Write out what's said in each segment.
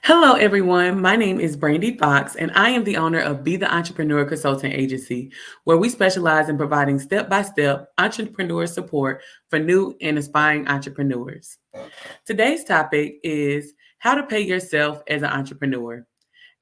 Hello, everyone. My name is Brandi Fox, and I am the owner of Be the Entrepreneur Consulting Agency, where we specialize in providing step by step entrepreneur support for new and aspiring entrepreneurs. Today's topic is how to pay yourself as an entrepreneur.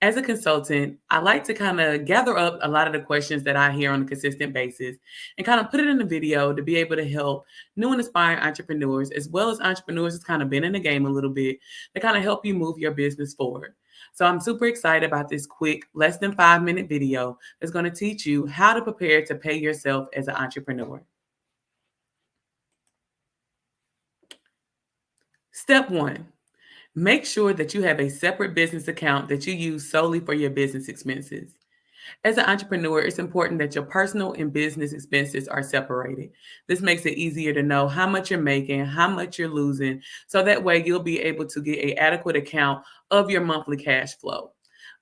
As a consultant, I like to kind of gather up a lot of the questions that I hear on a consistent basis and kind of put it in a video to be able to help new and aspiring entrepreneurs, as well as entrepreneurs that's kind of been in the game a little bit, to kind of help you move your business forward. So I'm super excited about this quick, less than 5 minute video that's going to teach you how to prepare to pay yourself as an entrepreneur. Step one. Make sure that you have a separate business account that you use solely for your business expenses. As an entrepreneur, it's important that your personal and business expenses are separated. This makes it easier to know how much you're making, how much you're losing, so that way you'll be able to get an adequate account of your monthly cash flow.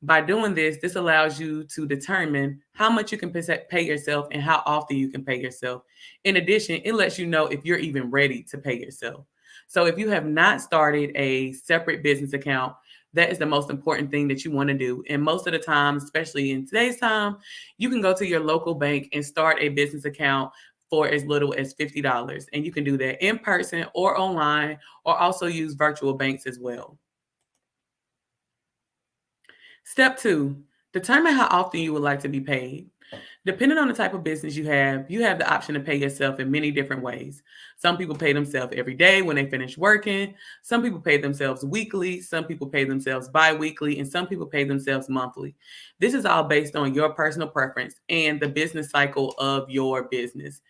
By doing this, this allows you to determine how much you can pay yourself and how often you can pay yourself. In addition, it lets you know if you're even ready to pay yourself. So if you have not started a separate business account, that is the most important thing that you want to do. And most of the time, especially in today's time, you can go to your local bank and start a business account for as little as $50. And you can do that in person or online, or also use virtual banks as well. Step two, determine how often you would like to be paid. Depending on the type of business you have the option to pay yourself in many different ways. Some people pay themselves every day when they finish working. Some people pay themselves weekly. Some people pay themselves bi-weekly, and some people pay themselves monthly. This is all based on your personal preference and the business cycle of your business.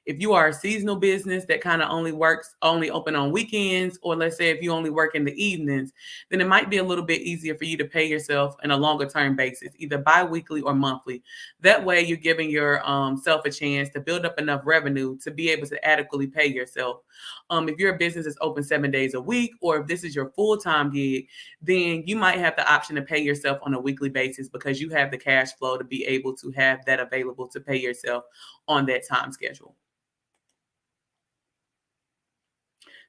If you are a seasonal business that kind of only open on weekends, or let's say if you only work in the evenings, then it might be a little bit easier for you to pay yourself on a longer term basis, either bi-weekly or monthly. That way, you're giving your self a chance to build up enough revenue to be able to adequately pay yourself. If your business is open 7 days a week, or if this is your full time gig, then you might have the option to pay yourself on a weekly basis because you have the cash flow to be able to have that available to pay yourself on that time schedule.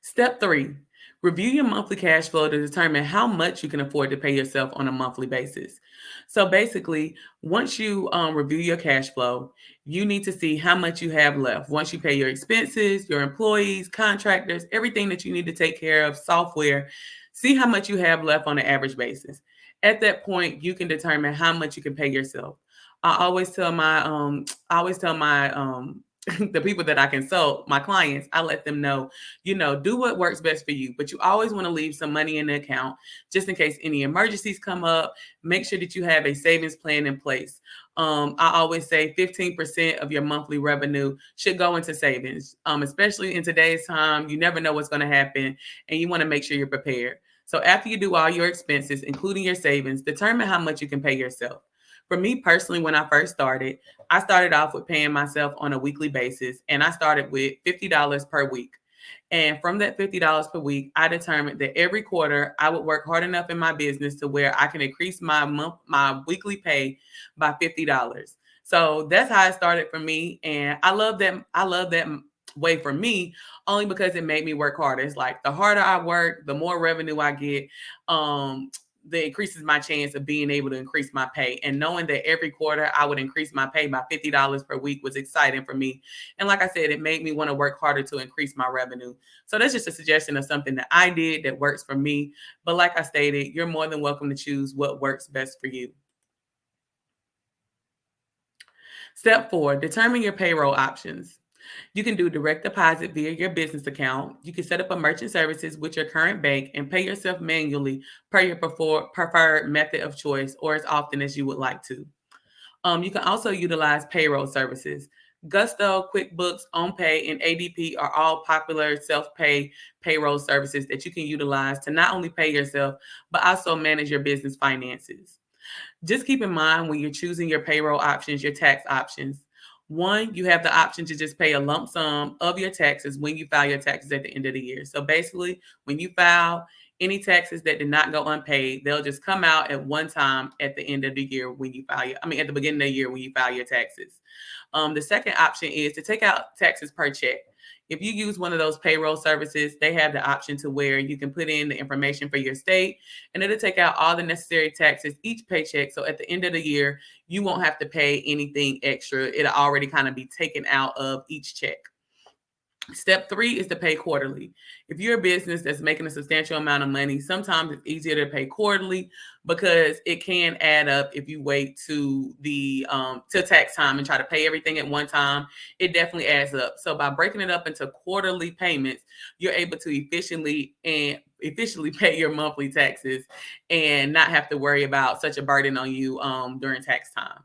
Step three, review your monthly cash flow to determine how much you can afford to pay yourself on a monthly basis. So basically, once you review your cash flow, you need to see how much you have left. Once you pay your expenses, your employees, contractors, everything that you need to take care of, software, see how much you have left on an average basis. At that point, you can determine how much you can pay yourself. I always tell my the people that I consult, my clients, I let them know, do what works best for you, but you always want to leave some money in the account just in case any emergencies come up. Make sure that you have a savings plan in place. I always say 15% of your monthly revenue should go into savings, especially in today's time. You never know what's going to happen, and you want to make sure you're prepared. So after you do all your expenses, including your savings, determine how much you can pay yourself. For me personally, when I started off with paying myself on a weekly basis, and I started with $50 per week. And from that $50 per week, I determined that every quarter I would work hard enough in my business to where I can increase my weekly pay by $50. So that's how it started for me. And I love that. I love that way for me only because it made me work harder. It's like the harder I work, the more revenue I get. That increases my chance of being able to increase my pay. And knowing that every quarter I would increase my pay by $50 per week was exciting for me. And like I said, it made me want to work harder to increase my revenue. So that's just a suggestion of something that I did that works for me. But like I stated, you're more than welcome to choose what works best for you. Step four, determine your payroll options. You can do direct deposit via your business account. You can set up a merchant services with your current bank and pay yourself manually per your preferred method of choice or as often as you would like to. You can also utilize payroll services. Gusto, QuickBooks, OnPay, and ADP are all popular self-pay payroll services that you can utilize to not only pay yourself, but also manage your business finances. Just keep in mind when you're choosing your payroll options, your tax options. One, you have the option to just pay a lump sum of your taxes when you file your taxes at the end of the year. So basically, when you file any taxes that did not go unpaid, they'll just come out at one time at the end of the year when you at the beginning of the year when you file your taxes. The second option is to take out taxes per check. If you use one of those payroll services, they have the option to where you can put in the information for your state and it'll take out all the necessary taxes each paycheck. So at the end of the year, you won't have to pay anything extra. It'll already kind of be taken out of each check. Step 3 is to pay quarterly. If you're a business that's making a substantial amount of money, sometimes it's easier to pay quarterly because it can add up if you wait to the to tax time and try to pay everything at one time. It definitely adds up. So by breaking it up into quarterly payments, you're able to efficiently pay your monthly taxes and not have to worry about such a burden on you during tax time.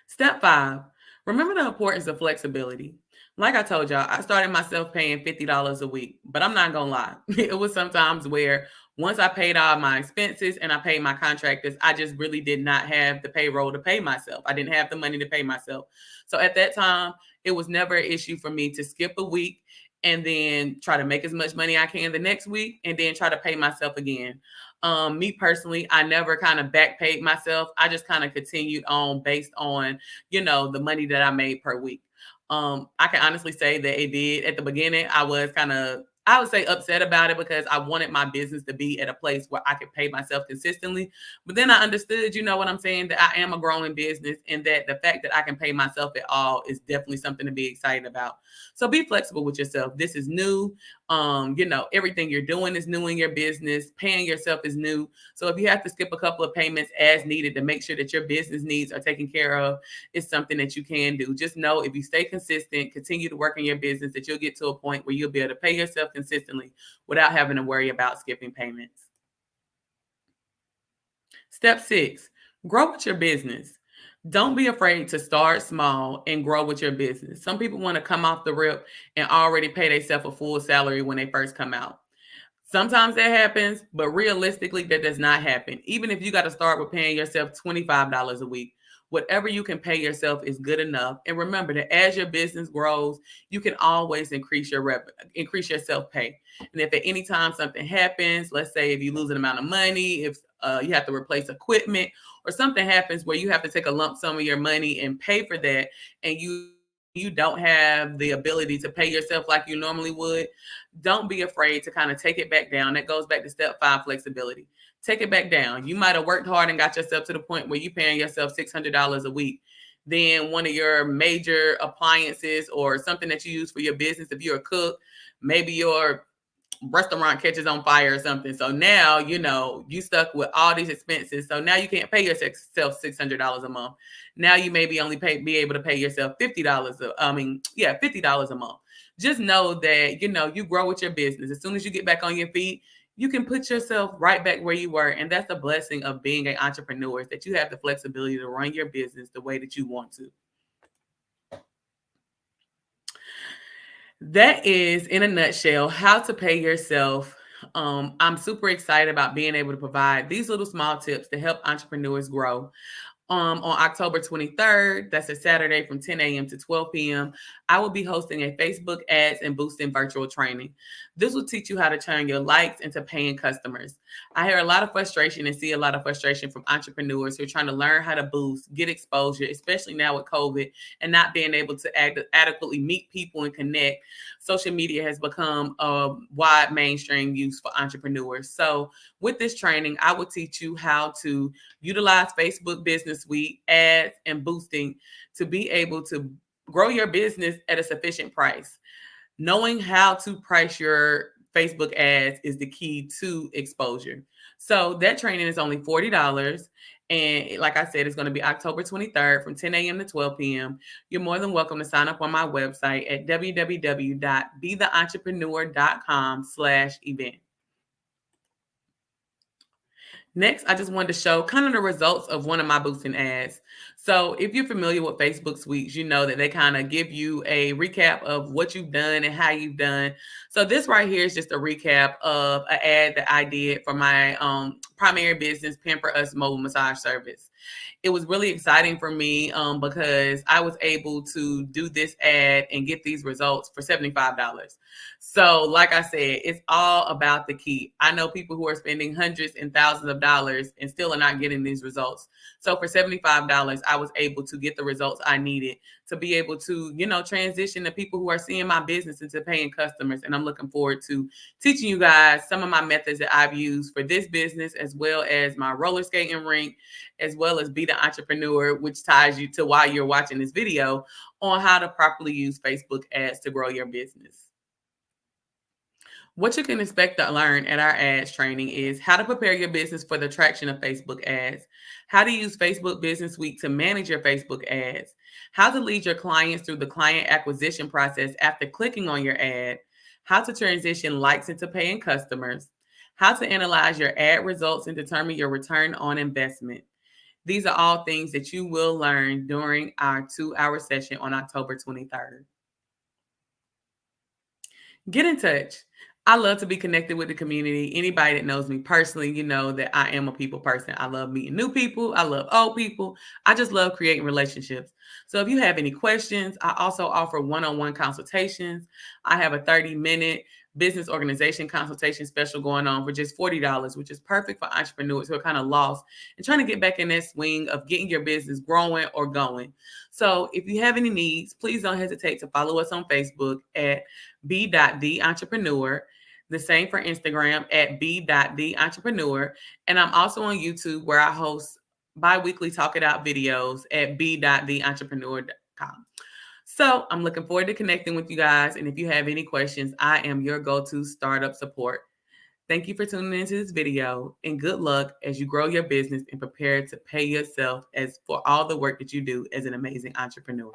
Step 5, remember the importance of flexibility. Like I told y'all, I started myself paying $50 a week, but I'm not gonna lie. It was sometimes where once I paid all my expenses and I paid my contractors, I just really did not have the payroll to pay myself. I didn't have the money to pay myself. So at that time, it was never an issue for me to skip a week and then try to make as much money I can the next week and then try to pay myself again. Me personally, I never kind of back paid myself. I just kind of continued on based on, the money that I made per week. I can honestly say that it did. At the beginning, I was kind of, I would say, upset about it because I wanted my business to be at a place where I could pay myself consistently. But then I understood, you know what I'm saying, that I am a growing business and that the fact that I can pay myself at all is definitely something to be excited about. So be flexible with yourself. This is new. Everything you're doing is new in your business. Paying yourself is new. So if you have to skip a couple of payments as needed to make sure that your business needs are taken care of, it's something that you can do. Just know if you stay consistent, continue to work in your business, that you'll get to a point where you'll be able to pay yourself consistently without having to worry about skipping payments. Step 6, grow with your business. Don't be afraid to start small and grow with your business. Some people want to come off the rip and already pay themselves a full salary when they first come out. Sometimes that happens, but realistically, that does not happen. Even if you got to start with paying yourself $25 a week, whatever you can pay yourself is good enough. And remember that as your business grows, you can always increase your increase your self pay. And if at any time something happens, let's say if you lose an amount of money, if you have to replace equipment, or something happens where you have to take a lump sum of your money and pay for that, and you don't have the ability to pay yourself like you normally would, don't be afraid to kind of take it back down. That goes back to step 5, flexibility. Take it back down. You might have worked hard and got yourself to the point where you're paying yourself $600 a week. Then one of your major appliances or something that you use for your business, if you're a cook, maybe your restaurant catches on fire or something. So now, you stuck with all these expenses. So now you can't pay yourself $600 a month. Now you maybe only be able to pay yourself $50. $50 a month. Just know that, you grow with your business. As soon as you get back on your feet, you can put yourself right back where you were. And that's the blessing of being an entrepreneur, is that you have the flexibility to run your business the way that you want to. That is, in a nutshell, how to pay yourself. I'm super excited about being able to provide these little small tips to help entrepreneurs grow. On October 23rd, that's a Saturday from 10 a.m. to 12 p.m., I will be hosting a Facebook ads and boosting virtual training. This will teach you how to turn your likes into paying customers. I hear a lot of frustration and see a lot of frustration from entrepreneurs who are trying to learn how to boost, get exposure, especially now with COVID and not being able to adequately meet people and connect. Social media has become a wide mainstream use for entrepreneurs. So with this training, I will teach you how to utilize Facebook Business Suite, ads, and boosting to be able to grow your business at a sufficient price. Knowing how to price your Facebook ads is the key to exposure. So that training is only $40. And like I said, it's going to be October 23rd from 10 a.m. to 12 p.m. You're more than welcome to sign up on my website at www.betheentrepreneur.com/event. Next, I just wanted to show kind of the results of one of my boosting ads. So if you're familiar with Facebook Suites, you know that they kind of give you a recap of what you've done and how you've done. So this right here is just a recap of an ad that I did for my primary business, Pamper Us mobile massage service. It was really exciting for me because I was able to do this ad and get these results for $75. So like I said, it's all about the key. I know people who are spending hundreds and thousands of dollars and still are not getting these results. So for $75, I was able to get the results I needed to be able to, transition the people who are seeing my business into paying customers. And I'm looking forward to teaching you guys some of my methods that I've used for this business, as well as my roller skating rink, as well as Be the Entrepreneur, which ties you to why you're watching this video, on how to properly use Facebook ads to grow your business. What you can expect to learn at our ads training is how to prepare your business for the traction of Facebook ads, how to use Facebook Business Suite to manage your Facebook ads, how to lead your clients through the client acquisition process after clicking on your ad, how to transition likes into paying customers, how to analyze your ad results and determine your return on investment. These are all things that you will learn during our 2-hour session on October 23rd. Get in touch. I love to be connected with the community. Anybody that knows me personally, you know that I am a people person. I love meeting new people. I love old people. I just love creating relationships. So if you have any questions, I also offer one-on-one consultations. I have a 30-minute business organization consultation special going on for just $40, which is perfect for entrepreneurs who are kind of lost and trying to get back in that swing of getting your business growing or going. So if you have any needs, please don't hesitate to follow us on Facebook at b.the-entrepreneur. The same for Instagram at b.the-entrepreneur. And I'm also on YouTube, where I host bi-weekly Talk It Out videos at b.theentrepreneur.com. So I'm looking forward to connecting with you guys. And if you have any questions, I am your go-to startup support. Thank you for tuning into this video, and good luck as you grow your business and prepare to pay yourself as for all the work that you do as an amazing entrepreneur.